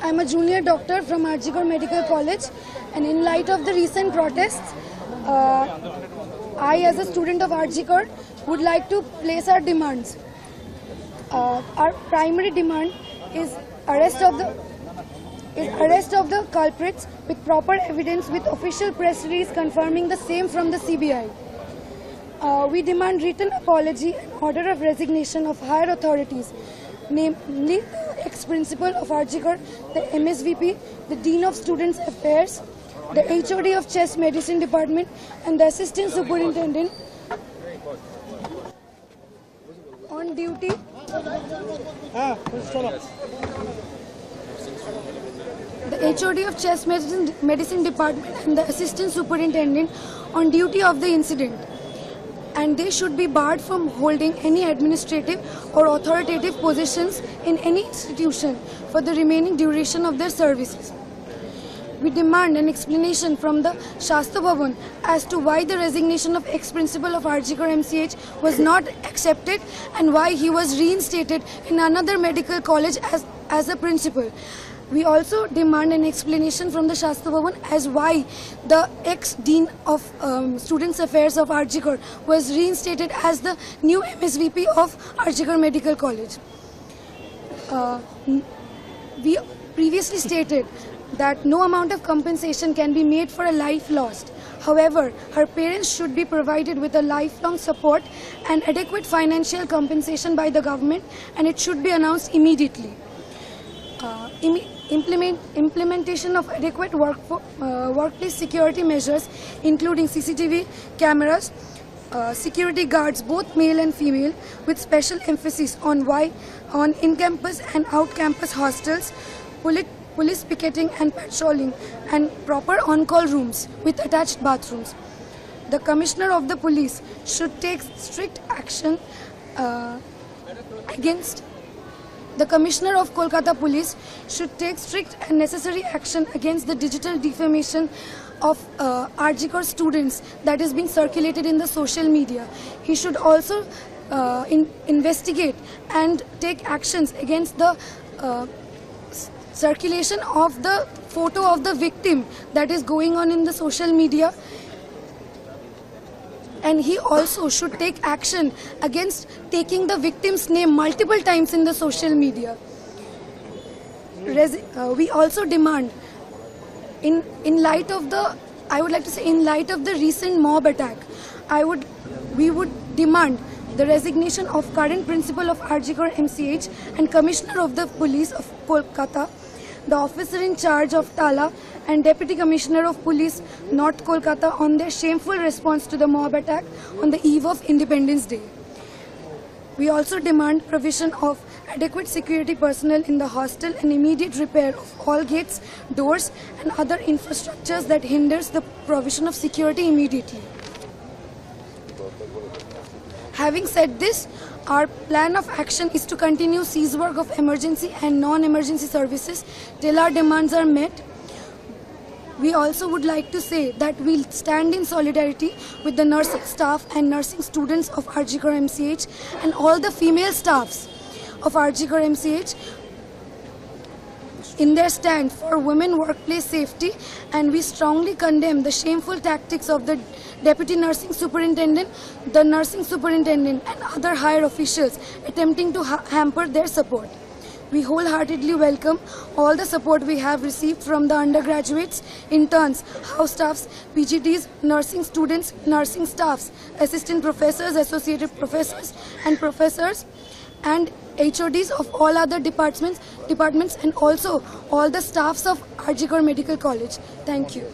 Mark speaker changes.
Speaker 1: I'm a junior doctor from RG Kar Medical College, and in light of the recent protests, I as a student of RG Kar would like to place our demands. Our primary demand is arrest of the culprits with proper evidence, with official press release confirming the same from the CBI. We demand written apology and order of resignation of higher authorities, namely the ex-principal of RG Kar, the MSVP, the Dean of Students Affairs, the HOD of Chest Medicine Department, and the Assistant Superintendent on duty. The HOD of Chest Medicine Department and the Assistant Superintendent on duty of the incident, and they should be barred from holding any administrative or authoritative positions in any institution for the remaining duration of their services. We demand an explanation from the Shastra Bhavan as to why the resignation of ex-principal of RG Kar MCH was not accepted and why he was reinstated in another medical college as a principal. We also demand an explanation from the Shastra Bhavan as why the ex-dean of Students Affairs of RG Kar was reinstated as the new MSVP of RG Kar Medical College. We previously stated that no amount of compensation can be made for a life lost. However, her parents should be provided with a lifelong support and adequate financial compensation by the government, and it should be announced immediately. Implementation of adequate workplace security measures, including CCTV cameras, security guards, both male and female, with special emphasis on in-campus and out-campus hostels, police picketing and patrolling, and proper on-call rooms with attached bathrooms. The Commissioner of the Police should take strict action against The Commissioner of Kolkata Police should take strict and necessary action against the digital defamation of RG Kar students that is being circulated in the social media. He should also investigate and take actions against the circulation of the photo of the victim that is going on in the social media. And he also should take action against taking the victim's name multiple times in the social media. We also demand, in light of the recent mob attack, we would demand the resignation of current principal of RG Kar MCH and Commissioner of the Police of Kolkata, the officer in charge of Tala, and Deputy Commissioner of Police North Kolkata on their shameful response to the mob attack on the eve of Independence Day. We also demand provision of adequate security personnel in the hostel and immediate repair of all gates, doors, and other infrastructures that hinders the provision of security immediately. Having said this, our plan of action is to continue cease work of emergency and non-emergency services till our demands are met. We also would like to say that we'll stand in solidarity with the nursing staff and nursing students of RG Kar MCH and all the female staffs of RG Kar MCH in their stand for women workplace safety, and we strongly condemn the shameful tactics of the Deputy Nursing Superintendent, the Nursing Superintendent, and other higher officials attempting to hamper their support. We wholeheartedly welcome all the support we have received from the undergraduates, interns, house staffs, PGTs, nursing students, nursing staffs, assistant professors, associated professors, and professors, and HODs of all other departments, and also all the staffs of RG Kar Medical College. Thank you.